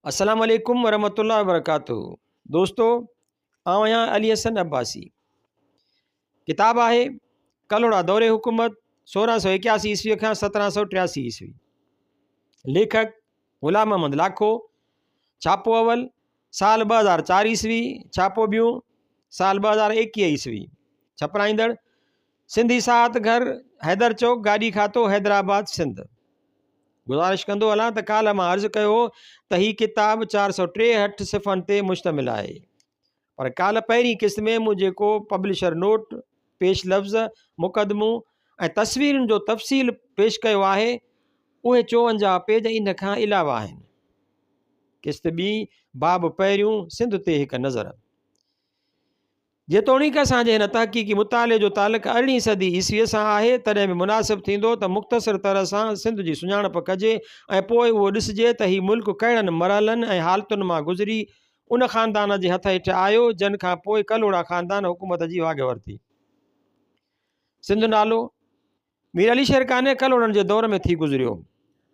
अस्सलाम वालेकुम वरहमतुल्लाहि वबरकातुहू। दोस्तों, आउं आहियां अली हसन अब्बासी। किताब आहे कलोड़ा दौरे हुकूमत 1681 ईस्वी खां 1783 ईस्वी। लेखक ग़ुलाम अहमद लाखो। छापो अवल साल 2004 ईस्वी, छापो ॿियूं साल 2021 ईस्वी। छपराईंदड़ सिंधी साहत घर, हैदर चौक, गाॾी खातो, हैदराबाद, सिंध। गुज़ारिश कंदो हलां त काल्ह मां अर्ज़ु कयो त हीअ किताब 463 सिफ़नि ते मुश्तमिल आहे, पर काल्ह पहिरीं क़िस्त में मूं जेको पब्लिशर नोट, पेश लफ़्ज़, मुक़दमो ऐं तस्वीरुनि जो तफ़सील पेश कयो आहे, उहे 54 पेज इन खां अलावा आहिनि। क़िस्त ॿी, बाब पहिरियों, सिंध ते हिकु नज़र। जेतोणीकि असांजे हिन तहक़ीक़ी मुताले जो तालुक़ु 18वीं सदी ईस्वीअ सां आहे, तॾहिं बि मुनासिबु थींदो त मुख़्तसर तरह सां सिंध जी सुञाणप कजे ऐं पोइ उहो ॾिसिजे त हीउ मुल्क कहिड़नि मरहलनि ऐं हालतुनि मां गुज़री उन ख़ानदान जे हथ हेठि आयो जिन खां पोइ कलोड़ा ख़ानदान हुकूमत जी वाॻ वरिती। सिंध नालो मीर अली शेर खान कलोड़नि जे दौर में थी गुज़रियो।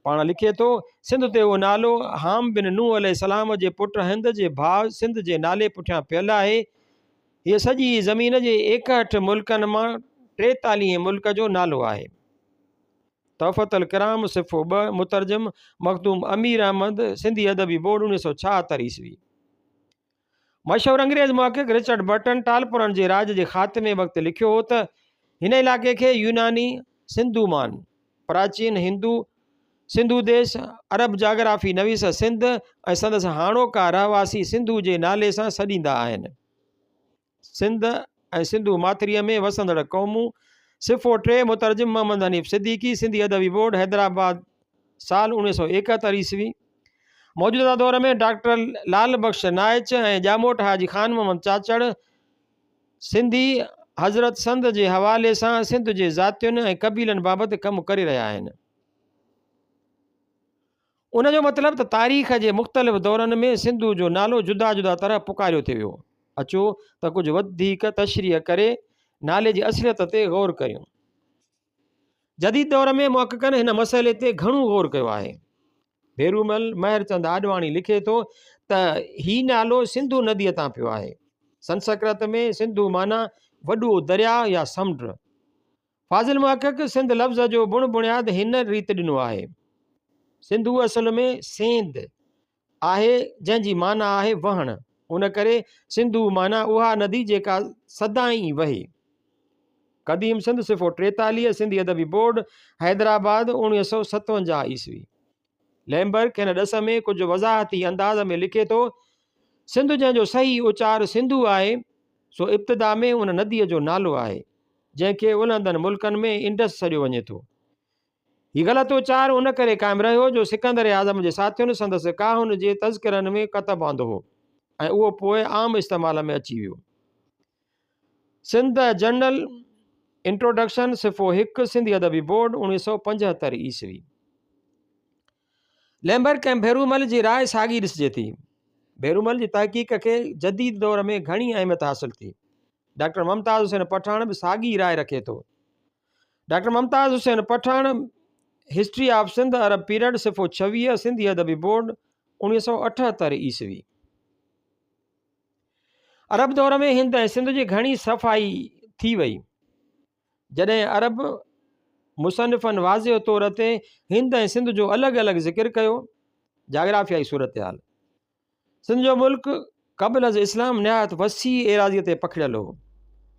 पाण लिखे थो, सिंध ते उहो नालो हाम बिन नूह अलैहिस्सलाम जे पुटु हिंद जे भाउ सिंध जे नाले पुठियां पियल आहे। हीअ सॼी ज़मीन जे 61 मुल्कनि मां 43 मुल्क जो नालो आहे। तोहफ़त अल किराम सिफ़ो 2, मुतरजम मखदूम अमीर अहमद, सिंधी अदबी बोर्ड, 1976 ईस्वी। मशहूर अंग्रेज़ मुहक़िक़ रिचर्ड बर्टन टालपुरनि जे राज जे ख़ात्मे वक़्तु लिखियो हो त हिन इलाइक़े खे यूनानी सिंधुमान, प्राचीन हिंदू सिंधु देश, अरब जाग्राफी नवीस सिंध ऐं संदसि हाणोका रहवासी सिंधु जे नाले सां सॾींदा आहिनि। सिंध ऐं सिंधु माथिरीअ में वसंदड़ क़ौमूं। सिफ़ो 3, मुतरजिम मोहम्मद हनीफ़ सिद्दीकी, सिंधी अदबी बोर्ड, हैदराबाद, साल 1971 ईस्वी। मौजूदा दौर में डॉक्टर लाल बख्श नाइच ऐं जामोट हाजी ख़ान मोहम्मद चाचड़ सिंधी हज़रत संद जे हवाले सां सिंध जे ज़ातियुनि ऐं कबीलनि बाबति कमु करे रहिया आहिनि। उन जो मतिलबु त तारीख़ जे मुख़्तलिफ़ दौरनि में सिंधु जो नालो जुदा जुदा तरह पुकारियो थियो वियो। अचो त कुझु वधीक तशरीह करे नाले जी असलियत ते ग़ौर करियूं। जदीद दौर में मुहक़िक़नि हिन मसइले ते घणो ग़ौर कयो आहे। भेरूमल महरचंद आडवाणी लिखे थो त हीउ नालो सिंधु नदीअ तां पियो आहे। संस्कृत में सिंधु माना वॾो दरिया या समुंड। फाज़िल मुहक़िक़ सिंध लफ़्ज़ जो बुण बुनियाद हिन रीति ॾिनो आहे। सिंधु असल में सेंध आहे जंहिंजी माना आहे वहण। उन करे सिंधु माना उहा नदी जेका सदाईं वहे। क़दीम सिंध सिफ़ो 43, सिंधी अदबी बोर्ड, हैदराबाद, 1957 ईस्वी। लैम्बर्क हिन ॾस में कुझु वज़ाहती अंदाज़ में लिखे थो, सिंध जंहिंजो सही उचार सिंधु आहे, सो इब्तिदा में उन नदीअ जो नालो आहे जंहिंखे उलहंदड़ मुल्कनि में इंडस सॾियो वञे थो। हीउ ग़लति उचार उन करे क़ाइमु रहियो जो सिकंदर आज़म जे साथियुनि संदसि काहुन जे तज़किरनि में कतब आंदो हो ऐं उहो पोइ आम इस्तेमाल में अची वियो। Sindh journal introduction सिफ़ो 1, Sindhi Adabi board, 1975 ईस्वी। लैम्बर्क ऐं भेरूमल जी राय साॻी ॾिसिजे थी। भेरूमल जी तहक़ीक़ खे जदीद दौर में घणी अहमियत हासिल थी। डॉक्टर मुमताज़ हुसैन पठान बि साॻी राय रखे थो। Doctor Mumtaz Hussain Pathan history of Sindh Arab period सिफ़ो 26, सिंधी अदबी बोर्ड, 1978 ईस्वी। अरब दौर में हिंद ऐं सिंध जी घणी सफ़ाई थी वई। जॾहिं अरब मुसनिफ़नि वाज़िह तौर ते हिंद ऐं सिंध जो अलॻि अलॻि ज़िक्र कयो। जाग्राफियाई सूरत हाल सिंध जो मुल्क क़ब्ल अज़ इस्लाम निहायत वसी एराज़ीअ ते पखिड़ियल हो।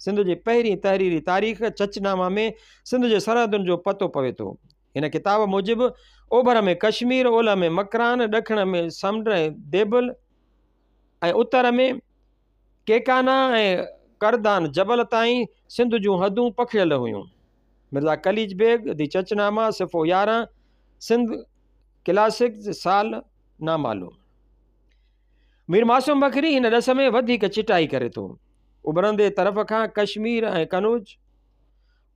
सिंध जी पहिरीं तहरीरी तारीख़ चचनामा में सिंध जे सरहदुनि जो पतो पवे थो। हिन किताब मूजिबि ओभर में कश्मीर, ओलह में मकरान, ॾखिण में समुंड ऐं देबल ऐं उत्तर में केकाना ऐं करदान जबल ताईं सिंध जूं हदूं पखिड़ियल हुयूं। मिर्ज़ा कलीज बेग दी चचनामा सिफ़ो 11, सिंध क्लासिक, साल नामालूम। मीर मासूम बखरी हिन ॾस में वधीक चिटाई करे थो। उभरंदे तरफ़ खां कश्मीर ऐं कनूज,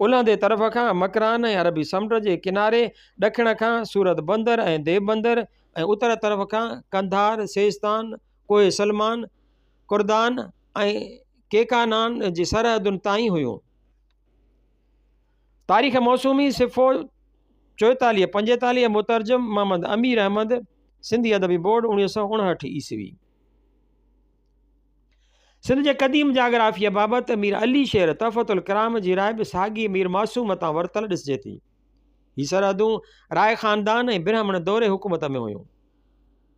उलहंदे तरफ़ खां मकरान ऐं अरबी समुंड जे किनारे, ॾखिण खां सूरत बंदर ऐं देव बंदर ऐं उत्तर तरफ़ खां कंधार, सेस्तान, कोहे सलमान, कुर्दान ऐं केकानान जी सरहदुनि ताईं हुयूं। तारीख़ मौसूमी सिफ़ो 44-45, मुतरजम मोहम्मद अमीर अहमद, सिंधी अदबी बोर्ड 1959 ईस्वी। सिंध जे क़दीम जाग्राफीअ बाबति मीर अली शेर तफ़तुल कराम जी राय बि साॻी मीर मासूम तां वरितल ॾिसिजे थी। ही सरहदूं राय ख़ानदान ऐं ब्राह्मण दौरे हुकूमत में हुयूं।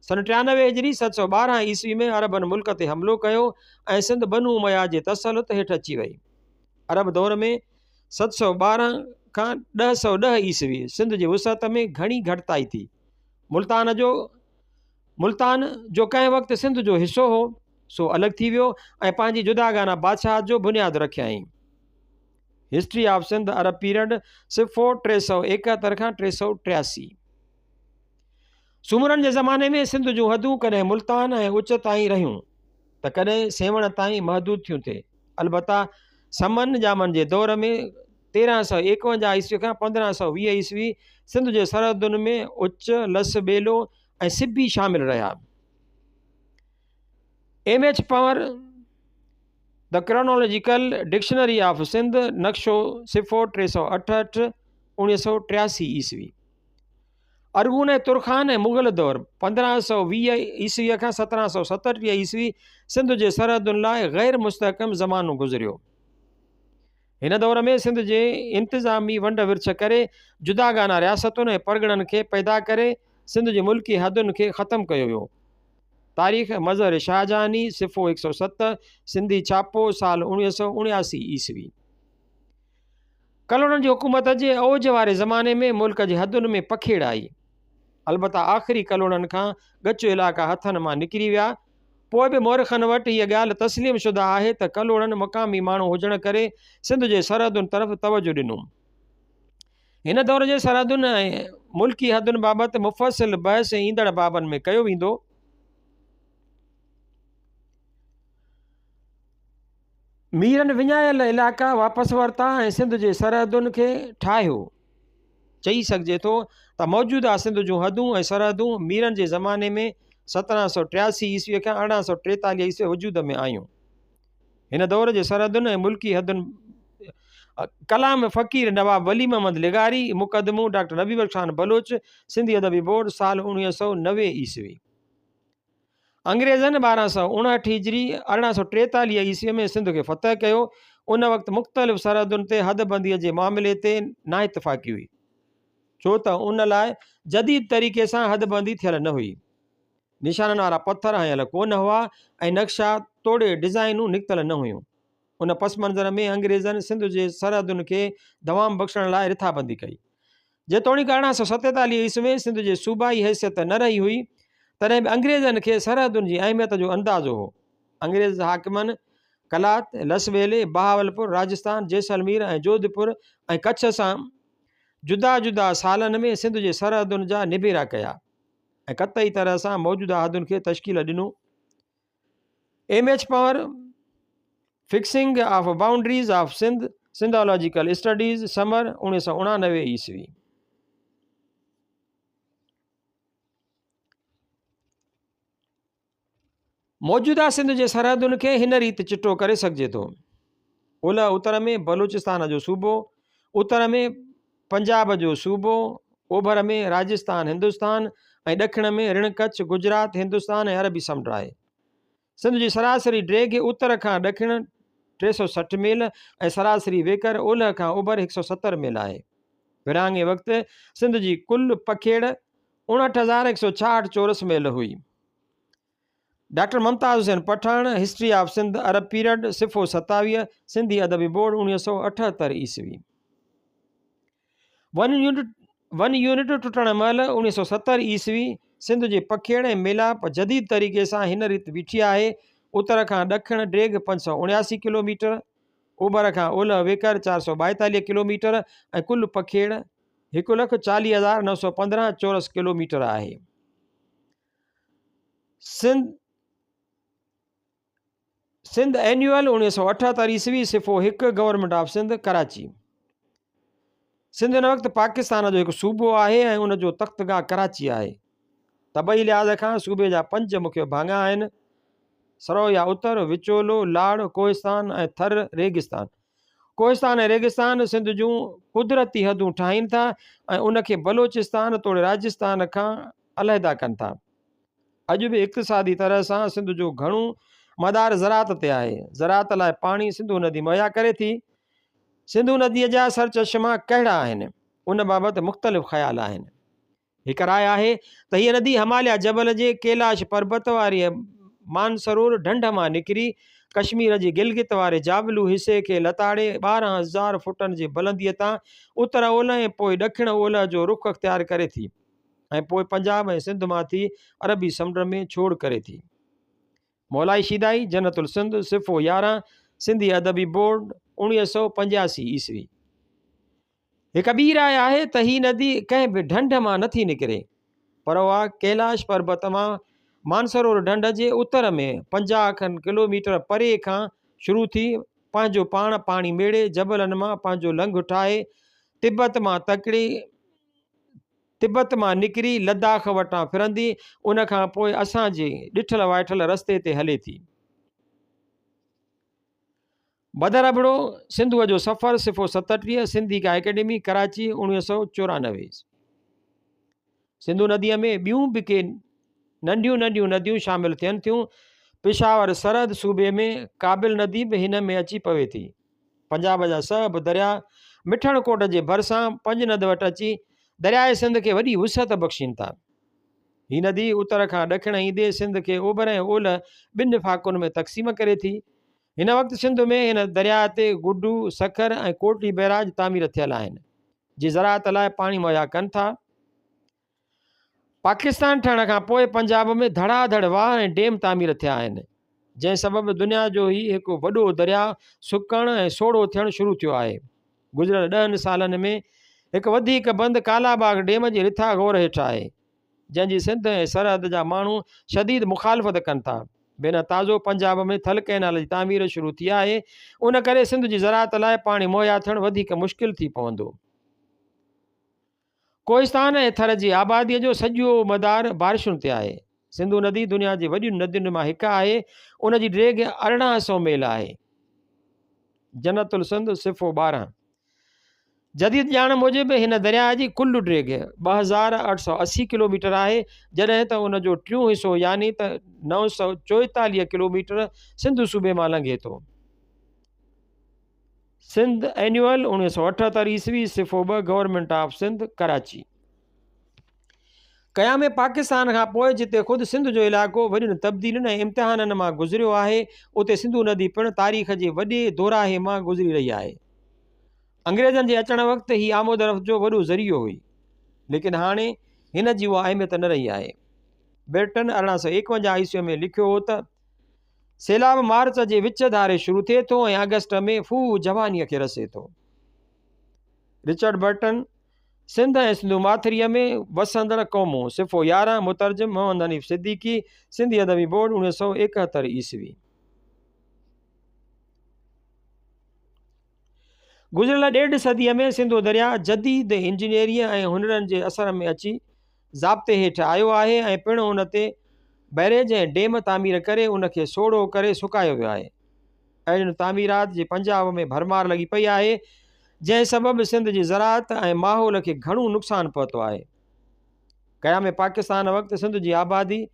सन 93 हिजरी 712 ईस्वी में अरबनि मुल्क ते हमिलो कयो ऐं सिंध बनू उमया जे तसलुत हेठि अची वई। अरब दौर में 712 खां 1010 ईस्वी सिंध जी वुसअत में घणी घटिताई थी। मुल्तान जो कंहिं वक़्तु सिंध जो हिसो हो सो अलॻि थी वियो ऐं पंहिंजी जुदागाना बादशाहत जो बुनियादु रखियाईं। History of Sindh Arab period सिफ़ो 371 खां 383। सूमरनि जे ज़माने में सिंध जूं हदूं कॾहिं मुल्तान ऐं उच ताईं रहियूं त कॾहिं सेवण ताईं महदूद थियूं थिए। अलबत्ता समन जामन जे दौर में 1351 ईस्वी खां 1520 ईस्वी सिंध जे सरहदुनि में उच, लस ॿेलो ऐं सिब्बी शामिल रहिया। M.H. Panhwar the chronological dictionary of Sindh नक्शो सिफ़ो 368 1983 ईस्वी। अरगून ऐं तुरखान ऐं मुग़ल दौर 1520 ईस्वीअ खां 1737 ईस्वी सिंध जे सरहदुनि लाइ गैर मुस्तहकम ज़मानो गुज़रियो। हिन दौर में सिंध जे इंतिज़ामी वंड विरछ करे जुदागाना रियासतुनि ऐं परगिणनि खे पैदा करे सिंध जी मुल्की हदुनि खे ख़तमु कयो वियो। तारीख़ मज़हर शाहजहानी सिफ़ो 107 सिंधी छापो साल 1979 ईस्वी। कलोड़नि जी हुकूमत जे ओज वारे ज़माने में मुल्क जे हदुनि में पखेड़ आई। अलबत्ता आख़िरी कलोड़नि खां ॻच इलाइक़ा हथनि मां निकिरी विया। पोइ बि मोरखनि वटि हीअ ॻाल्हि तस्लीम शुदा आहे त कलोड़नि मक़ामी माण्हू हुजण करे सिंध जे सरहदुनि तरफ़ तवजो ॾिनो। हिन दौर जे सरहदुनि ऐं मुल्की हदुनि बाबति मुफ़सिल बहस ईंदड़ बाबनि में कयो वेंदो। मीरनि विञायल इलाइक़ा वापसि वरिता ऐं सिंध जे सरहदुनि खे ठाहियो। चई सघिजे थो त मौजूदा सिंध जूं हदूं ऐं सरहदूं मीरनि जे ज़माने में 1783 ईस्वीअ खां 1843 ईस्वी वजूद में आयूं। हिन दौर जे सरहदुनि ऐं मुल्की हदुनि कलाम फ़कीर नवाब वली मोहम्मद लिगारी मुक़दमो डॉक्टर नबी बख्श खान बलोच सिंधी अदबी बोर्ड साल 1990 ईस्वी। अंग्रेज़नि 1259 हिजरी 1843 ईस्वीअ में सिंध खे फ़तह कयो। उन वक़्तु मुख़्तलिफ़ सरहदुनि ते हदबंदीअ जे मामले ते नाइतफ़ाक़ी हुई, छो त उन लाइ जदीद तरीक़े सां हदबंदी थियल न हुई। निशाननि वारा पथर हयल कोन हुआ ऐं नक्शा तोड़े डिज़ाइनूं निकितल न हुयूं। उन पस मंज़र में अंग्रेज़नि सिंध जे सरहदुनि खे दवाम बख़्शण लाइ रिथाबंदी कई। जेतोणीकि 1847 ईस्वी में सिंध जे सूबाई हैसियत न रही हुई, तॾहिं बि अंग्रेज़नि खे सरहदुनि जी अहमियत जो अंदाज़ो हो। अंग्रेज़ हाकिमनि कलात, लसबेले, बहावलपुर, राजस्थान, जैसलमेर ऐं जोधपुर ऐं कच्छ सां जुदा जुदा सालनि में सिंध जे सरहदुनि जा निबेरा कया ऐं क़तई तरह सां मौजूदा हदुनि खे तश्कील ॾिनो। M.H. Panhwar fixing of boundaries of Sindh Sindhological studies summer 1989 ईस्वी। मौजूदा सिंध जे सरहदुनि खे हिन रीति चिटो करे सघिजे थो। ओलह उत्तर में बलूचिस्तान जो सूबो, उत्तर में पंजाब जो सूबो, ओभर में राजस्थान हिंदुस्तान ऐं ॾखिण में ऋण कच्छ गुजरात हिंदुस्तान ऐं अरबी समुंड आहे। सिंध जी सरासरी ड्रेग उत्तर खां ॾखिण 360 मील ऐं सरासरी वेकर ओलह खां ओभर 170 मील आहे। विरहाङे वक़्तु सिंध जी कुल पखेड़ 59,166 चौरस मील हुई। Doctor Mumtaz Hussain Pathan history of Sindh Arab period सिफ़ो 27 सिंधी अदबी बोर्ड 1978 ईस्वी। वन यूनिट टुटण महिल 1970 ईस्वी सिंध जे पखेड़ ऐं मेलाप जदीद तरीक़े सां हिन रीति बीठी आहे। उत्तर खां ॾखिण ड्रेग 579 किलोमीटर, ओभर खां ओलह वेकर 442 किलोमीटर ऐं कुल पखेड़ 1,40,915 चौरस किलोमीटर आहे। सिंध एन्यूअल 1978 ईस्वी सिफ़ो 1 गवर्नमेंट ऑफ सिंध कराची। सिंध हिन वक़्तु पाकिस्तान जो हिकु सूबो आहे ऐं उनजो तख़्तगाह कराची आहे। तबई लिहाज़ खां सूबे जा 5 मुख्य भाङा आहिनि: सरोया उत्तर, विचोलो, लाड़, कोहिस्तान ऐं थर रेगिस्तान। कोहिस्तान ऐं रेगिस्तान सिंध जूं कुदरती हदूं ठाहिनि था ऐं उनखे बलोचिस्तान तोड़े राजस्थान खां अलहदा कनि था। अॼु बि इक़्तिसादी तरह सां सिंध जो घणो मदार ज़रात ते आहे। ज़रात लाइ पाणी सिंधु नदी मुहैया करे थी। सिंधु नदीअ जा सरचश्मा कहिड़ा आहिनि, उन बाबति मुख़्तलिफ़ ख़्याल आहिनि। हिकु राय आहे त हीअ नदी हिमालय जबल जे कैलाश पर्बत वारी मानसरोवर ढंढ मां निकिरी कश्मीर जे गिलगित वारे जाबलू हिसे खे लताड़े 12,000 फुटनि जे बुलंदीअ तां उत्तर ओलह ऐं पोइ ॾखिण ओलह जो रुख अख़्तियार करे थी ऐं पोइ पंजाब ऐं सिंध मां थी अरबी समुंड में छोड़ करे थी। मौलाई शिदाई जन्नतुल सिंध सिफ़ो 11 सिंधी अदबी बोर्ड 1985 ईस्वी। हिकु ॿी राय आहे त ही नदी कंहिं बि ढंढ मां नथी निकिरे, पर उहा कैलाश पर्बत मां मानसरोवर ढंढ जे उत्तर में 50 खनि किलोमीटर परे खां शुरू थी पंहिंजो पाण पाणी मेड़े जबलनि मां पंहिंजो लंघ ठाहे तिब्बत मां निकिरी लद्दाख वटां फिरंदी उन खां पोइ असांजे ॾिठल वाइठल रस्ते ते हले थी। बदर अबड़ो सिंधुअ जो सफ़र सिफ़ो 37 सिंधी का एकेडमी कराची 1994। सिंधु नदीअ में ॿियूं बि के नंढियूं नंढियूं नदियूं शामिल थियनि थियूं। पेशावर सरहद सूबे में काबिल नदी बि हिन में अची पवे थी। पंजाब जा सभु दरिया मिठण कोट जे भरिसां पंजनद वटि अची दरियाए सिंध के वॾी वुसअत बख़्शीनि था। हीअ नदी उत्तर खां ॾखिण ईंदे सिंध खे ओभर ऐं ओलह ॿिनि फ़ाकुनि में तक़सीम करे थी। हिन वक़्तु सिंध में हिन दरिया ते गुडू सखर ऐं कोटली बैराज तामीर थियल आहिनि, जे ज़राअत लाइ पाणी मुहैया कनि था। पाकिस्तान ठहण खां पोइ पंजाब में धड़ाधड़ वाह ऐं डेम तामीर थिया आहिनि, जंहिं सबबु दुनिया जो ही हिकु वॾो दरिया सुकणु ऐं सोढ़ो थियणु शुरू थियो आहे। गुज़िरियल 10 सालनि में हिकु वधीक बंदि कालाबाग डेम जे रिथा गौर हेठि आहे, जंहिंजी सिंध ऐं सरहद जा माण्हू शदीद मुखालफ़त कनि था। बिन ताज़ो पंजाब में थल कैनाल जी तामीर शुरू थी आहे, उन करे सिंध जी ज़राअत लाइ पाणी मुहैया थियणु वधीक मुश्किल थी पवंदो। कोहिस्तान ऐं थर जी आबादीअ जो सॼो मदार बारिशुनि ते आहे। सिंधु नदी दुनिया जी वॾियुनि नदियुनि मां हिकु आहे। उन जी ड्रेग 1800 मील आहे। जन्नतुल सिंध सिफ़ो 12। जदीद ॼाण मूजिबि हिन दरिया जी कुल ड्रेग 2880 किलोमीटर आहे, जॾहिं त उन जो टियों हिसो यानी त 944 किलोमीटर सिंध सूबे मां लंघे थो। सिंध एन्यूअल 1978 ईस्वी सिफ़ो 2 गवर्नमेंट ऑफ सिंध कराची। क़याम पाकिस्तान खां पोइ जिते ख़ुदि सिंध जो इलाइक़ो वॾियुनि तब्दीलियुनि ऐं इम्तिहाननि मां गुज़रियो आहे, उते सिंधु नदी पिणु तारीख़ जे वॾे दोराहे मां गुज़री रही आहे। अंग्रेज़नि जे अचण वक़्तु ही आमद रफ़्त जो वॾो ज़रियो हुई, लेकिन हाणे हिन जी उहा अहमियत न रही आहे। ब्रिटन 1851 ईस्वी में लिखियो हो त सैलाब मार्च जे विच धारे शुरू थिए थो ऐं अगस्त में फू जवानीअ खे रसे थो। रिचर्ड बर्टन सिंध ऐं सिंधु माथिरीअ में वसंदड़ क़ौमूं सिफ़ो 11 मुतरजम मोहम्मद हनीफ़ सिद्दीकी सिंधी अदबी बोर्ड 1971 ईस्वी। गुज़िरियल 1.5 सदीअ में सिंधु दरिया जदीद इंजीनियरीअ ऐं हुनरनि जे असर में अची ज़ाब्ते हेठि आयो आहे ऐं पिणु उन ते बैरेज ऐं डेम तामीर करे उनखे सोढ़ो करे सुकायो वियो आहे। अहिड़ियुनि तामीरात जे पंजाब में भरमार लॻी पई आहे, जंहिं सबबु सिंध जी ज़राअत ऐं माहौल खे घणो नुक़सानु पहुतो आहे। क़याम पाकिस्तान वक़्तु सिंध जी आबादी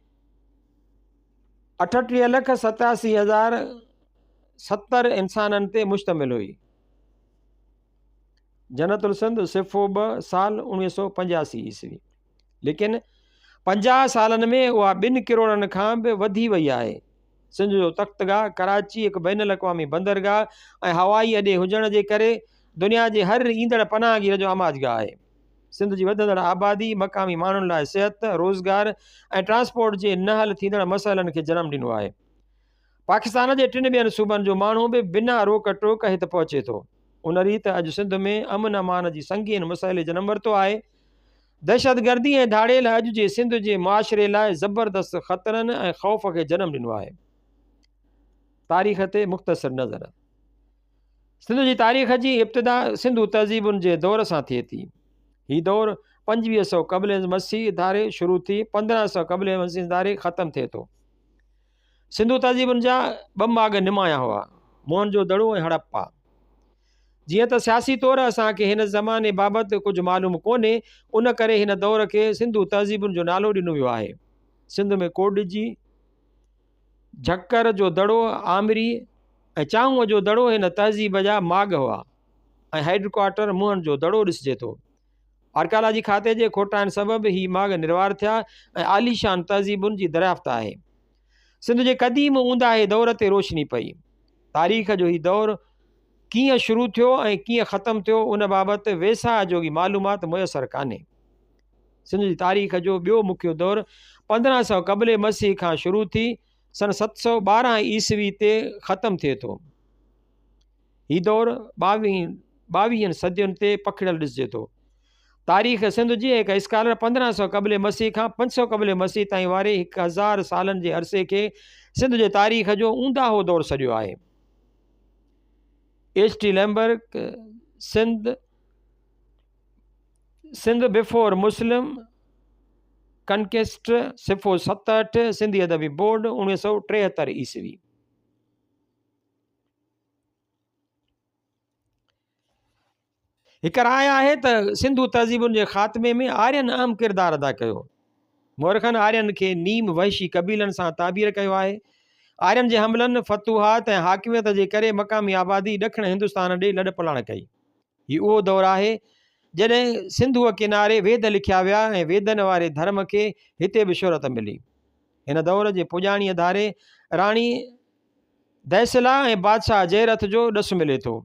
38,87,070 इंसाननि ते मुश्तमिल हुई। जन्नतुल सिंध सिफ़ो 2 साल 1985 ईस्वी। लेकिन 50 सालनि में उहा 2 करोड़नि खां बि वधी वई आहे। सिंध जो तख़्तगाह कराची हिकु बैन अल-अक़वामी बंदरगाह ऐं हवाई अॾे हुजण जे करे दुनिया जे हर ईंदड़ पनाहगीर जो आमादगाह आहे। सिंध जी वधंदड़ आबादी मक़ामी माण्हुनि लाइ सिहत, रोज़गार ऐं ट्रांसपोर्ट जे न हल थींदड़ मसइलनि खे जनमु ॾिनो आहे। पाकिस्तान जे 3 ॿियनि सूबनि जो माण्हू बि बिना रोक टोक हिते पहुचे थो। उन रीति अॼु सिंध में अमन अमान जी संगीन मसइले जनमु वरितो आहे। दहशतगर्दी ऐं धाड़ेल अॼु जे सिंध जे मुआशिरे लाइ ज़बरदस्त ख़तरनि ऐं ख़ौफ़ खे जनमु ॾिनो आहे। तारीख़ ते मुख़्तसर नज़र। सिंध जी तारीख़ जी इब्तिदा सिंधु तहज़ीबुनि जे दौर सां थिए थी। हीउ दौरु 2500 क़ब्ल मसीह धारे शुरू थी 1500 क़ब्ल मसीह धारे ख़तमु थिए थो। सिंधु तहज़ीबुनि जा 2 माॻ निमाया हुआ, मोहन जो दड़ो ऐं हड़प्पा। जीअं त सियासी तौरु असांखे हिन ज़माने बाबति कुझु मालूम कोन्हे, उन करे हिन दौर खे सिंधु तहज़ीबुनि जो नालो ॾिनो वियो आहे। सिंध में कोडजी, झक्कर जो दड़ो आमरी ऐं चांहूअ जो दड़ो हिन तहज़ीब जा माॻ हुआ ऐं हेडक्वार्टर मुहन जो दड़ो ॾिसिजे थो। आर्कियोलॉजी खाते जे खोटाइण सबबि ही माॻ निर्वार थिया ऐं आलीशान तहज़ीबुनि जी दरियाफ़्त आहे। सिंध जे क़दीम ऊंदाहे दौर ते रोशनी पई। तारीख़ जो ही दौर कीअं शुरू थियो ऐं कीअं ख़तमु थियो उन बाबति वेसा जोगी मालूमात मुयसरु कान्हे। सिंध जी तारीख़ जो ॿियो मुख्य दौर 1500 क़ब्ले मसीह खां शुरू थी सन 712 ईस्वी ते ख़तमु थिए थो। ही दौर 22 सदियुनि ते पखिड़ियल ॾिसिजे थो। तारीख़ सिंध जी हिकु स्कॉलर 1500 क़ब्ले मसीह खां 500 क़ब्ले मसीह ताईं वारे 1000 सालनि जे अरसे खे सिंध जे तारीख़ जो ऊंदाहो दौर सॼो आहे। H.T. लैम्बर्ग सिंध बिफोर मुस्लिम कनकेस्ट सिफ़ो 67 सिंधी अदबी बोर्ड 1973 ईस्वी। हिकु राय आहे त सिंधू तहज़ीबुनि जे ख़ात्मे में आर्यन अहम किरदारु अदा कयो। मोरखनि आर्यन खे नीम वहशी कबीलनि सां ताबीर कयो आहे। आर्यन जे हमलनि, फतूहात ऐं हाकिमियत जे करे मक़ामी आबादी ॾखण हिंदुस्तान ॾे लॾ पलाण कई। हीउ उहो दौरु आहे जॾहिं सिंधूअ किनारे वेद लिखिया विया ऐं वेदनि वारे धर्म खे हिते बि शोहरत मिली। हिन दौर जे पुॼाणीअ धारे राणी दैसला ऐं बादशाह जयरथ जो ॾसु मिले थो।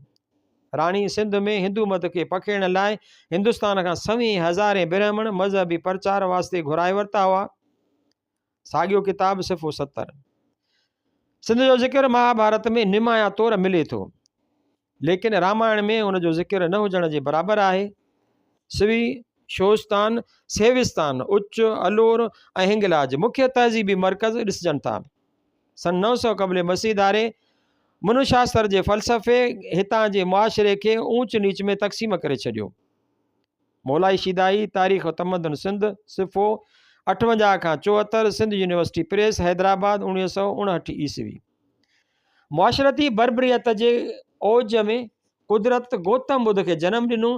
राणी सिंध में हिंदू मत खे पखेड़ण लाइ हिंदुस्तान खां सवीं हज़ारे ब्राह्मण मज़हबी प्रचार वास्ते घुराए वरिता हुआ। साॻियो किताब सिफ़ो 70। सिंध जो ज़िक्र महाभारत में निमाया तौरु मिले थो, लेकिन रामायण में उनजो ज़िक्र न हुजण जे बराबरि आहे। सिवी, शोस्तान, सेविस्तान, उच्च, अलोर ऐं हिंगलाज मुख्य तहज़ीबी मर्कज़ ॾिसजनि था। सन 900 क़ब्ले मसीह धारे मनुशास्त्र जे फ़लसफ़े हितां जे मुआशिरे खे ऊंच नीच में तक़सीम करे छॾियो। मौलाई शिदाई तारीख़ तमदन सिंध सिफ़ो 58 खां 74 सिंध यूनिवर्सिटी प्रेस हैदराबाद 1959 ईस्वी। मुआशरती बरबरियत जे ओज में कुदरत गौतम बुद्ध खे जनम ॾिनो।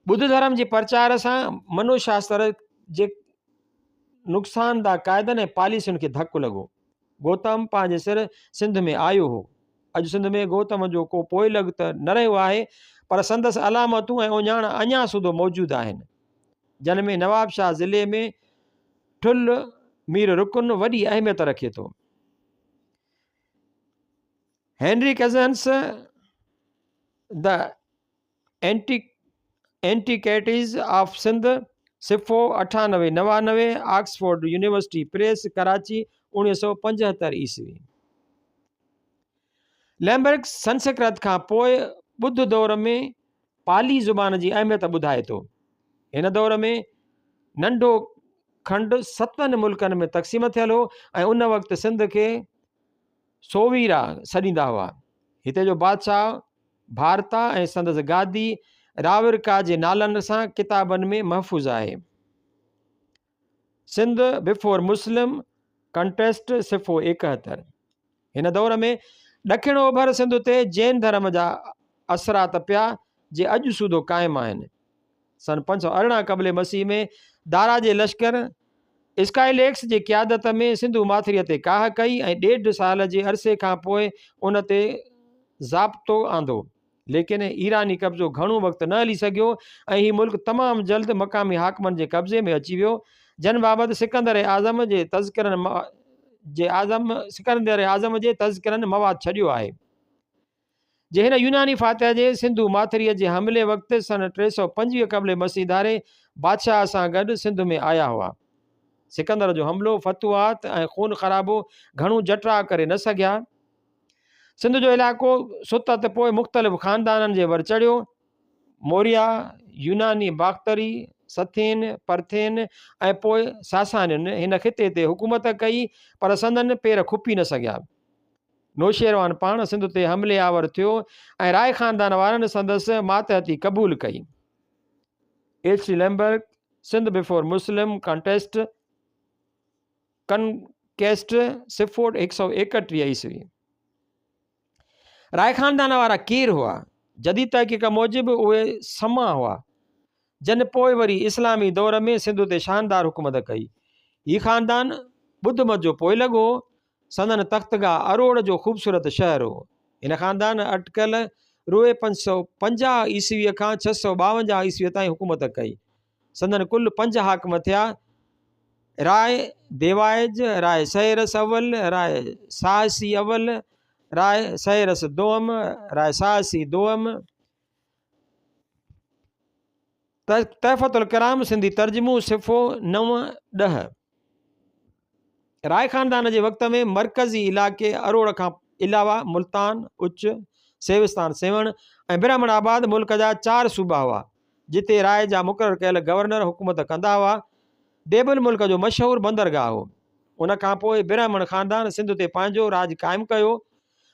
बुद्ध धर्म जे प्रचार सां मनुशास्त्र जे नुक़सानदा क़ाइदनि ऐं पॉलिसियुनि खे धकु लॻो। गौतम पंहिंजे सिर सिंध में आयो हो। अॼु सिंध में गौतम जो को पोइलॻ त न रहियो आहे, पर संदसि अलामतूं ऐं उञाण अञा सुधो मौजूदु आहिनि, जिन में नवाबशाह ज़िले में ठुल मीर रुकन वॾी अहमियत रखे थो। Henry Cousens the antiquities of Sindh सिफ़ो 98-99 ऑक्सफोर्ड यूनिवर्सिटी प्रेस कराची 1975 ईस्वी। लैम्बर्ग संस्कृत खां पोइ ॿुध दौर में पाली ज़ुबान जी अहमियत ॿुधाए थो। हिन दौर में नंढो खंड 7 मुल्कनि में तक़सीम थियल हो ऐं उन वक़्तु सिंध खे सोवीरा सॾींदा हुआ। हिते जो बादशाह भारता ऐं संदसि गादी रावरका जे नालनि सां किताबनि में महफ़ूज़ आहे। सिंध बिफोर मुस्लिम कंटेस्ट सिफ़ो 71। हिन दौर में ॾखिण ओभर सिंध ते जैन धर्म जा असरात पिया जे अॼु सूधो क़ाइमु आहिनि। सन 518 क़ब्ले मसीह में दारा जे लश्कर स्काइलेक्स जे क़यादत में सिंधू माथिरीअ ते काह कई ऐं 1.5 साल जे अरसे खां पोइ उन ते ज़ाब्तो आंदो, लेकिन ईरानी कब्ज़ो घणो वक़्तु न हली सघियो ऐं हीउ मुल्क तमामु जल्द मक़ामी हाकमनि जे कब्ज़े में अची वियो, जिन बाबति सिकंदर आज़म जे तज़किरनि मवाद छॾियो आहे। जे हिन यूनानी फातिह जे सिंधू माथिरीअ जे हमले वक़्तु सन 325 क़ब्ले मसीह धारे बादशाह सां गॾु सिंध में आया हुआ। सिकंदर जो हमलो, फतूहात ऐं खून ख़राबो घणो जटरा करे न सघिया। सिंध जो इलाइक़ो सुतत पोइ मुख़्तलिफ़ ख़ानदाननि जे वर चढ़ियो। मौर्या, यूनानी बाख्तरी, सथेन, परथेन ऐं पोइ सासानियुनि हिन ख़िते ते हुकूमत कई, पर संदन पेर खुपी न सघिया। नौशेरवान पाण सिंध ते हमले आवर थियो ऐं राय ख़ानदान वारनि संदसि मातहती क़बूल कई। H.T. लैम्बर्ग सिंध बिफोर मुस्लिम कंटेस्ट सिफ़ो 131 ईस्वी। राय ख़ानदान वारा केरु हुआ? जदीद तहक़ीक़ मूजिबि उहे समा हुआ, जिन पोइ वरी इस्लामी दौर में सिंध ते शानदार हुकूमत कई। हीउ ख़ानदान ॿुध मत जो पोइ लॻो। संदन तख़्तगाह अरोड़ जो ख़ूबसूरत शहर हो। हिन ख़ानदान अटकल रुए 550 ईस्वीअ खां 652 ईस्वीअ ताईं हुकूमत कई। संदन कुल 5 हाकिम थिया। राय देवाइज, राय सहेरस अव्वल, राय साहसी अव्वल, राय सहेरस दोम, राय साहसी दोम। तहफ़तुल कलाम सिंधी तर्जुमो सिफ़ो 9-10। राय ख़ानदान जे वक़्त में मरकज़ी इलाइक़े अरोड़ खां अलावा मुल्तान, उच, सेविस्तान सेवण ऐं ब्राह्मण आबाद मुल्क जा 4 सूबा हुआ जिते राय जा मुक़ररु कयल गवर्नर हुकूमत कंदा हुआ। देबुल मुल्क जो मशहूरु बंदरगाह हो। उन खां पोइ ब्राह्मण ख़ानदान सिंध ते पंहिंजो राज क़ाइमु कयो।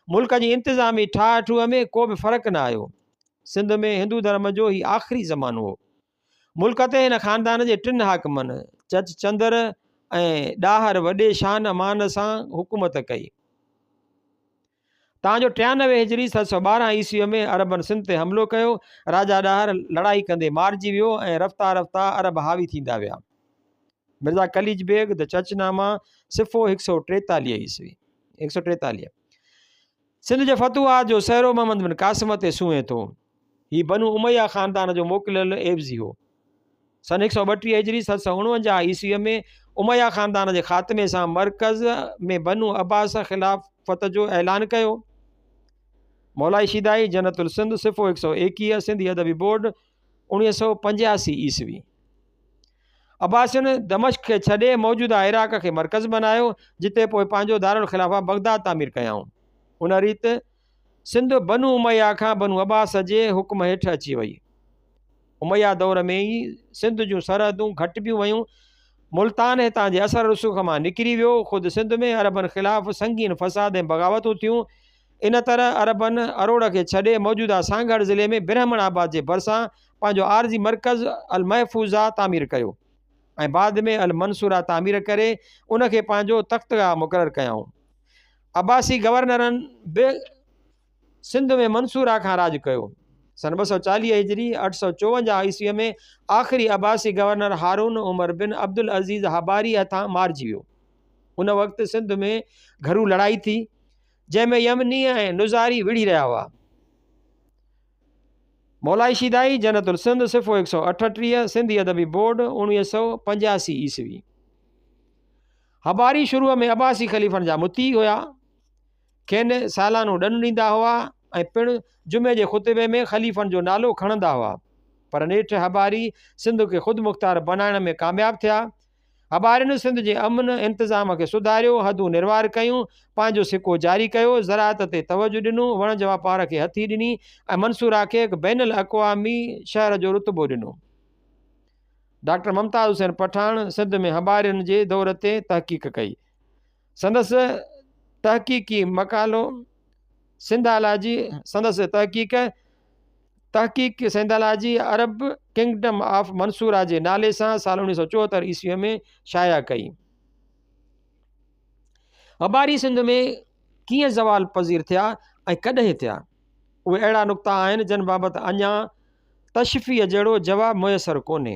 मुल्क जी इंतिज़ामी ठाह-ठूह में को बि फ़र्क़ु न आयो। सिंध में हिंदू धर्म जो ही आख़िरी ज़मानो हो। मुल्क ते हिन ख़ानदान जे 3 हाकिमनि चच चंदर ऐं ॾाहर वॾे शान मान सां हुकूमत कई। तव्हांजो 93 हिजरी 712 ईस्वीअ में अरबनि सिंध ते हमिलो कयो। राजा ॾाहर लड़ाई कंदे मारिजी वियो ऐं रफ़्तार रफ़्तार अरब हावी थींदा विया। मिर्ज़ा कलीज बेग द चचनामा सिफ़ो 143 ईस्वी 143। सिंध जे फतुहात जो सहरो मोहम्मद बिन कासिम ते सूंहे थो। हीउ बनु उमैया ख़ानदान जो मोकिलियल एवज़ी हो। सन 132 हिजरी 749 ईस्वीअ में उमैया ख़ानदान जे ख़ात्मे सां मरकज़ में बनु अब्बास ख़िलाफ़त जो ऐलान कयो। मौलाई शिदाई जनतुल सिंध सिफ़ो 121 सिंधी अदबी बोर्ड 1985 ईस्वी। अब्बासियुनि दमश्क खे छॾे मौजूदा इराक़ खे मरकज़ बनायो जिते पोइ पंहिंजो दारुल ख़िलाफ़ा बगदाद तामीर कयाऊं। उन रीति सिंध बनु उमैया खां बनु अब्बास जे हुकुम हेठि अची वई। उमैया दौर में ई सिंध जूं सरहदूं घटिबियूं वयूं। मुल्तान हितां जे असर रुसूख मां निकिरी वियो। ख़ुदि सिंध में अरबनि ख़िलाफ़ संगीन फ़साद ऐं बग़ावतूं थियूं। इन तरह अरबनि अरोड़ खे छॾे मौजूदा सांगढ़ ज़िले में ब्राह्मण आबाद जे भरिसां पंहिंजो आरज़ी मरकज़ अल महफूज़ा तामीर कयो ऐं बाद में अल मंसूरा तामीर करे उनखे पंहिंजो तख़्तगाह मुक़ररु कयाऊं। अब्बासी गवर्नरनि बि सिंध में मंसूरा खां राज कयो। सन 240 हिजरी 854 ईस्वीअ में आख़िरी अब्बासी गवर्नर हारून उमर बिन अब्दुल अज़ीज़ हबारी हथां मारिजी वियो। उन वक़्तु सिंध में घरू लड़ाई थी जंहिंमें यमनी ऐं नुज़ारी विढ़ी रहिया हुआ। मौलाई शिदाई जनतुल सिंध सिफ़ो 138 सिंधी अदबी बोर्ड 1985 ईस्वी। हबारी शुरूअ में अब्बासी ख़लीफ़नि जा मुती हुया। खेनि सालानो ॾंडु ॾींदा हुआ ऐं पिणु जुमे जे ख़ुतबे में ख़लीफ़नि जो नालो खणंदा हुआ। पर नेठि हबारी सिंध खे ख़ुदि मुख़्तार बनाइण में कामयाबु थिया। हबारियुनि सिंध जे अमन इंतिज़ाम खे सुधारियो, हदूं निर्वार कयूं, पंहिंजो सिको जारी कयो, ज़राअत ते तवजो ॾिनो, वणज वापार खे हथी ॾिनी ऐं मंसूरा खे हिकु बैनुल अक़वामी शहर जो रुतबो ॾिनो। डॉक्टर मुमताज़ हुसैन पठान सिंध में हबारियुनि जे दौर ते तहक़ीक़ कई। संदसि तहक़ीक़ी मकालो सिंधालाजी संदसि तहक़ीक़ सिंधालाजी अरब किंगडम ऑफ मंसूरा जे नाले सां साल 1974 ईस्वीअ में शाया कई। हबारी सिंध में कीअं ज़वाल पज़ीर थिया ऐं कॾहिं थिया, उहे अहिड़ा नुक़्ता आहिनि जिन बाबति अञा तशफ़ीअ जहिड़ो जवाबु मुयसरु कोन्हे।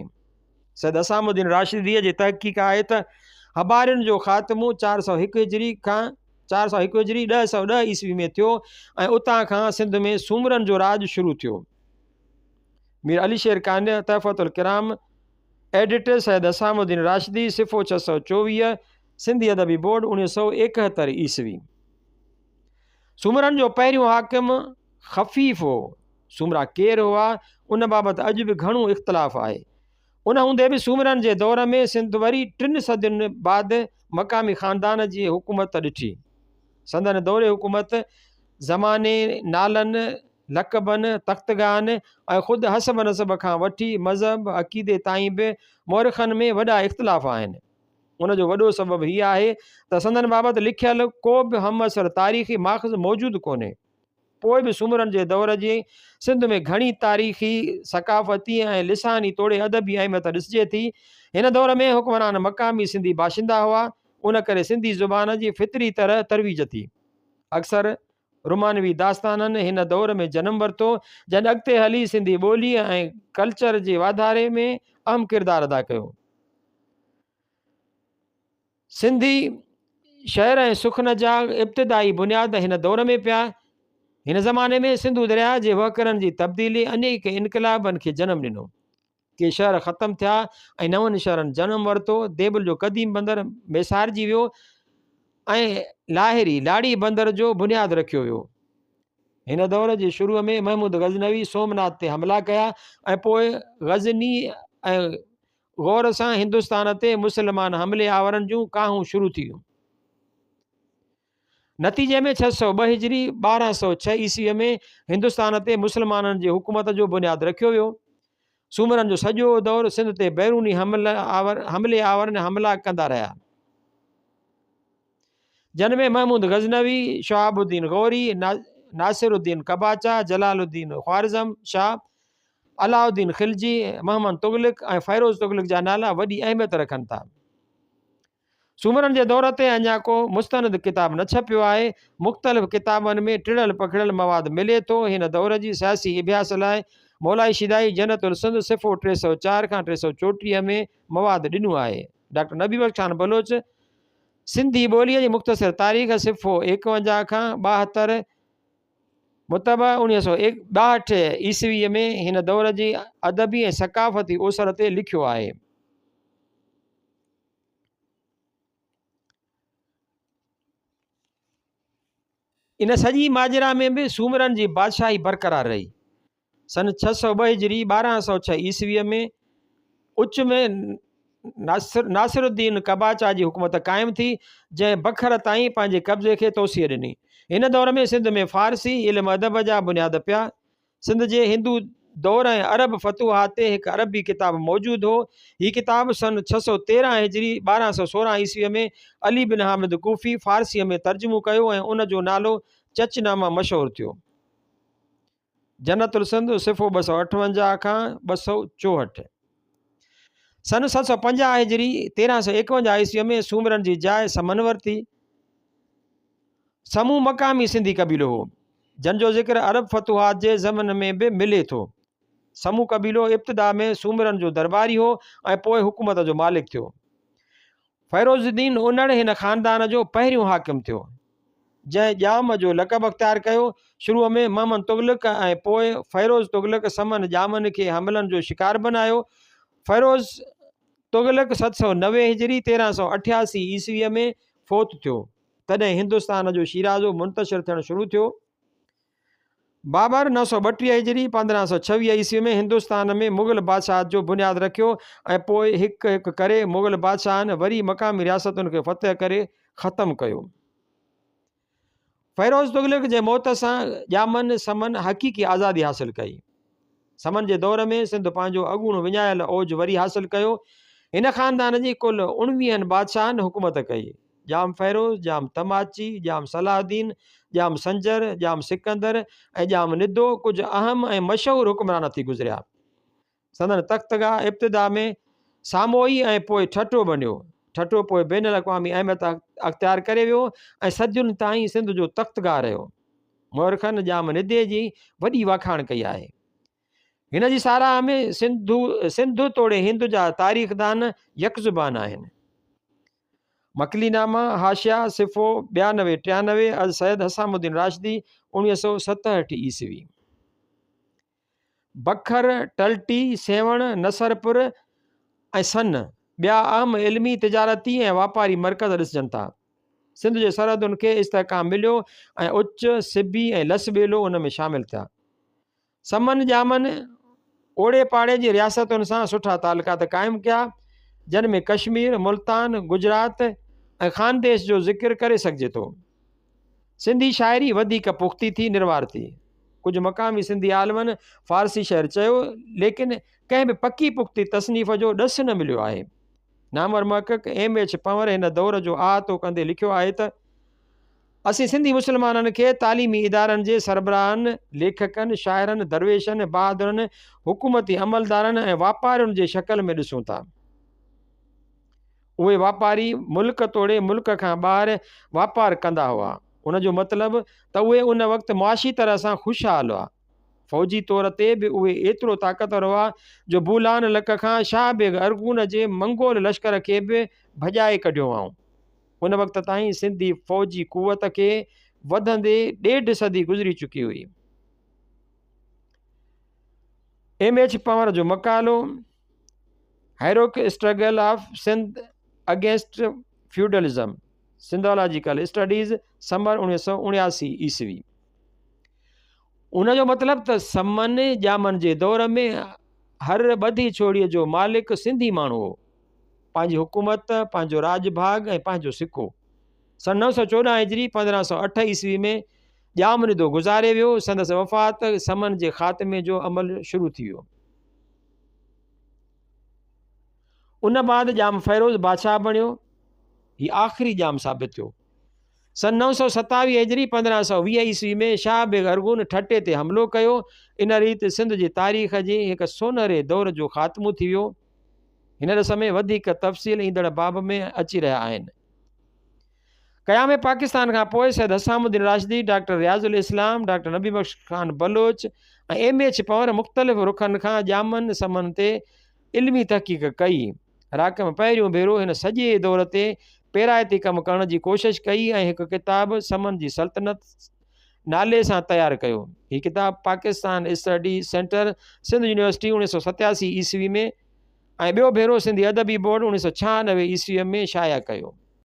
सैयद असामुद्दीन राशिदीअ जी तहक़ीक़ आहे त हबारियुनि जो ख़ात्मो 401 हिजरी खां 401 हिजरी 910 ईस्वी में थियो ऐं उतां खां सिंध में सूमरनि जो राज शुरू थियो। मीर अली शेर कान्य तहफ़तुल किराम एडिट सैयद असामुद्दीन राशिदी सिफ़ो 624 सिंधी अदबी बोर्ड 1971 ईस्वी। सूमरनि जो पहिरियों हाकिम ख़फ़ीफ़ हो। सूमरा केरु हुआ उन बाबति अॼु बि घणो इख़्तिलाफ़ आहे। उन हूंदे बि सूमरनि जे दौर में सिंध वरी 3 सदियुनि बाद मक़ामी ख़ानदान जी हुकूमत ॾिठी। संदन दौरे हुकूमत ज़माने, नालनि, लक़बनि, तख़्तगाहनि ऐं ख़ुदि हसब नसब खां वठी मज़हब अक़ीदे ताईं बि मौरख़नि में वॾा इख़्तिलाफ़ आहिनि। उनजो वॾो सबबु हीअ आहे त संदन बाबति लिखियल को बि हमअसर तारीख़ी माख़ज़ मौजूदु कोन्हे। पोइ बि सूमरनि जे दौर जी सिंध में घणी तारीख़ी, सक़ाफ़ती ऐं लिसानी तोड़े अदबी अहमियत ॾिसिजे थी। हिन दौर में हुक्मरान मक़ामी सिंधी बाशिंदा हुआ, उन करे सिंधी ज़ुबान जी फितरी तरह तरवीज थी। अक्सर रुमानवी दास्ताननि हिन दौर में जनमु वरितो जंहिं अॻिते हली सिंधी ॿोली ऐं कल्चर जे वाधारे में अहम किरदारु अदा कयो। सिंधी शहर ऐं सुखन जा इब्तिदाई बुनियाद हिन दौर में पिया। हिन ज़माने में सिंधु दरिया जे वहकरनि जी तब्दीली अनेक इनकलाबनि खे जनमु ॾिनो। के शहर ख़तमु थिया ऐं नवनि शहरनि जनमु वरितो। देबल जो क़दीम बंदरु मेसारजी वियो ऐं लाहिरी लाड़ी बंदर जो बुनियादु रखियो वियो। हिन दौर जे शुरूअ में महमूद गज़नवी सोमनाथ ते हमला कया ऐं पोइ गज़नी ऐं गौर सां हिंदुस्तान ते मुस्लमान हमले आवरनि जूं काहूं शुरू थी वियूं। नतीजे में 602 हिजरी 1206 ईस्वीअ में हिंदुस्तान ते मुस्लमाननि जी हुकूमत जो बुनियादु रखियो वियो। सूमरनि जो सॼो दौरु सिंध ते बैरूनी हमले आवरनि हमला कंदा रहिया, जिन में महमूद गज़नवी, शहाबुद्दीन गौरी, नासिरुद्दीन कबाचा, जलालुद्दीन ख्वारिज़म शाह, अलाउद्दीन खिलजी, मोहम्मद तुगलक ऐं फ़ैरोज़ तुगलक जा नाला वॾी अहमियत रखनि था। सूमरनि जे दौर ते अञा को मुस्तनद किताब न छपियो आहे। मुख़्तलिफ़ किताबनि में टिड़ल पखिड़ल मवाद मिले थो। हिन दौर जी सियासी अभ्यास लाइ मौलाई शिदाई जनतुल सिंध सिफ़ो 304 खां 334 में मवाद ॾिनो आहे। डॉक्टर नबी बख्श खान बलोच सिंधी ॿोलीअ जी मुख़्तसिर तारीख़ सिफ़ो 51 खां 72 मुतबा 1962 ईस्वीअ में हिन दौर जी अदबी ऐं सकाफ़ती ओसर ते लिखियो आहे। इन सॼी माजरा में बि सूमरनि जी बादशाही बरक़रार रही। सन 602 हिजरी 1206 ईस्वीअ में उच में नासिरुद्दीन कबाचा जी हुकूमत क़ाइमु थी, जंहिं बखर ताईं पंहिंजे कब्ज़े खे तोसीअ ॾिनी। हिन दौर में सिंध में फ़ारसी इल्मु अदब जा बुनियाद पिया। सिंध जे हिंदू दौर ऐं अरब फ़तूहात ते हिकु अरबी किताब मौजूदु हो। हीअ किताब सन 613 हिजरी 1216 ईस्वीअ में अली बिन हामिद कूफ़ी फ़ारसीअ में तर्जुमो कयो ऐं उन जो नालो चचनामा मशहूरु थियो। जनतुल सिंध सिफ़ो 258 खां 264। सन 750 हिजरी 1351 ईस्वीअ में सूमरनि जी जाइ समनवर थी। समूह मक़ामी सिंधी कबीलो हो, जंहिंजो ज़िक्र अरब फ़तूहात जे ज़मन में बि मिले थो। समूह कबीलो इब्तिदा में सूमरनि जो दरबारी हो ऐं पोइ हुकूमत जो मालिक थियो। फ़ैरोज़ुद्दीन उनड़ हिन ख़ानदान जो पहिरियों हाकिम थियो, जंहिं ॼाम जो लक़ब अख़्तियार कयो। शुरूअ में मोहम्मद तुगलक ऐं पोइ फ़ैरोज़ तुगलक समन ॼामनि खे हमलनि जो शिकार बनायो। फ़ैरोज़ तुगलक 790 हिजरी 1388 ईस्वीअ में फ़ौत थियो। तॾहिं हिंदुस्तान जो शिराज़ो मुंतशिर थियणु शुरू थियो। बाबर 932 हिजरी 1526 ईस्वी में हिंदुस्तान में मुग़ल बादशाह जो बुनियादु रखियो ऐं पोइ हिकु हिकु करे मुग़ल बादशाहनि वरी मक़ामी रियासतुनि खे फ़तह करे ख़तमु कयो। फ़ैरोज़ तुगलक जे मौत सां ॼामनि समन हक़ीक़ी आज़ादी हासिलु कई। समन जे दौर में सिंध पंहिंजो अॻूणो विञायल औज वरी हासिलु कयो। हिन ख़ानदान जी कुल 19 बादशाहनि हुकूमत कई। जाम फ़ैरोज़, जाम तमाची, जाम सलाहुद्दीन, जाम संजर, जाम सिकंदर ऐं जाम निदो कुझु अहम ऐं मशहूरु हुक्मरान थी गुज़रिया। संदन तख़्तगाह इब्तिदा में सामोई ऐं पोइ ठठो बणियो। ठठो पोइ बैन अक़वामी अहमियत अख़्तियार करे वियो ऐं सदियुनि ताईं सिंध जो तख़्तगाह रहियो। मुअरखनि जाम निदे जी वॾी वाखाण कई आहे। हिन जी साराह में सिंधु तोड़े हिंद जा तारीख़दान यकज़ुबान आहिनि। मकलीनामा हाशिया सिफ़ो 9293 अज सैयद हसामुद्दीन राशिदी 1967 ईस्वी। बखर, टल्टी, सेवण, नसरपुर ऐं सन ॿिया अहम इल्मी तिजारती ऐं वापारी मर्कज़ ॾिसजनि था। सिंध जे सरहदुनि खे इस्तेहकाम मिलियो ऐं उच, सिबी ऐं लस ॿेलो उन में शामिलु थिया। समन ॼामनि ओड़े पाड़े जी रियासतुनि सां सुठा तालुकात क़ाइमु कया, जिन में कश्मीर, मुल्तान, गुजरात ऐं खानदेश जो ज़िक्र करे सघिजे थो। सिंधी शाइरी वधीक पुख़्ती थी निर्वार थी। कुझु मक़ामी सिंधी आलमनि फ़ारसी शहर चयो, लेकिन कंहिं बि पकी पुख़्ती तसनीफ़ जो ॾस न मिलियो आहे। नामवर महक़क़ M.H. पंवर हिन दौर जो अहातो कंदे लिखियो आहे त असीं सिंधी मुस्लमाननि खे तालीमी इदारनि जे सरबराहनि, लेखकनि, शाइरनि, दरवेशनि, बहादुरनि, हुकूमती अमलदारनि ऐं वापारियुनि जे शकल में ॾिसूं था। उहे वापारी मुल्क तोड़े मुल्क खां ॿाहिरि वापारु कंदा हुआ। उन जो मतिलबु त उहे उन वक़्तु मुआशी तरह सां ख़ुशहाल हुआ। फ़ौजी तौर ते बि उहे एतिरो ताक़तवर हुआ जो बूलान लक खां शाह बेग अरगून जे मंगोल लश्कर खे बि भॼाए कढियो हुआ। उन वक़्त ताईं सिंधी फ़ौजी क़ुवत खे वधंदे 1.5 सदी गुज़री चुकी हुई। M.H. पंवर जो मक़ालो heroic struggle of Sindh against feudalism, Sindhological studies, summer 1979 ईस्वी। उनजो मतिलबु त समन जामन जे दौर में हर ॿधी छोड़ीअ जो मालिक सिंधी माण्हू हो, पंहिंजी हुकूमत, पंहिंजो राजभाग ऐं पंहिंजो सिक्को। सन 914 हिजरी 1508 ईस्वी में जामनिदो गुज़ारे वियो। संदसि वफ़ात समन जे ख़ात्मे जो अमल शुरू थी वियो। उन बाद जाम फ़ैरोज़ बादशाह बणियो। हीउ आख़िरी जाम साबित थियो। सन 927 हिजरी 1520 ईस्वी में शाह बेग अरगुन ठटे ते हमिलो कयो। इन रीति सिंध जी तारीख़ जे हिकु सोनहरे दौर जो ख़ात्मो थी वियो। हिन समय वधीक तफ़सील ईंदड़ बाब में अची रहिया आहिनि। क़याम पाकिस्तान खां पोइ सैयद हसामुद्दीन राशिदी, डॉक्टर रियाज़ुल इस्लाम, डॉक्टर नबी बख्श खान बलोच ऐं M.H. पंवर मुख़्तलिफ़ रुखनि खां जामन समन ते इल्मी तहक़ीक़ कई। राकम पहिरियों भेरो हिन सॼे दौर ते पेराइती कमु करण जी कोशिशि कई ऐं हिकु किताबु समन जी सल्तनत नाले सां तयारु कयो। हीउ किताबु Pakistan study centre Sindh university 1987 ईस्वी में ऐं ॿियो भेरो सिंधी अदबी बोर्ड 1996 ईस्वीअ में शाया कयो।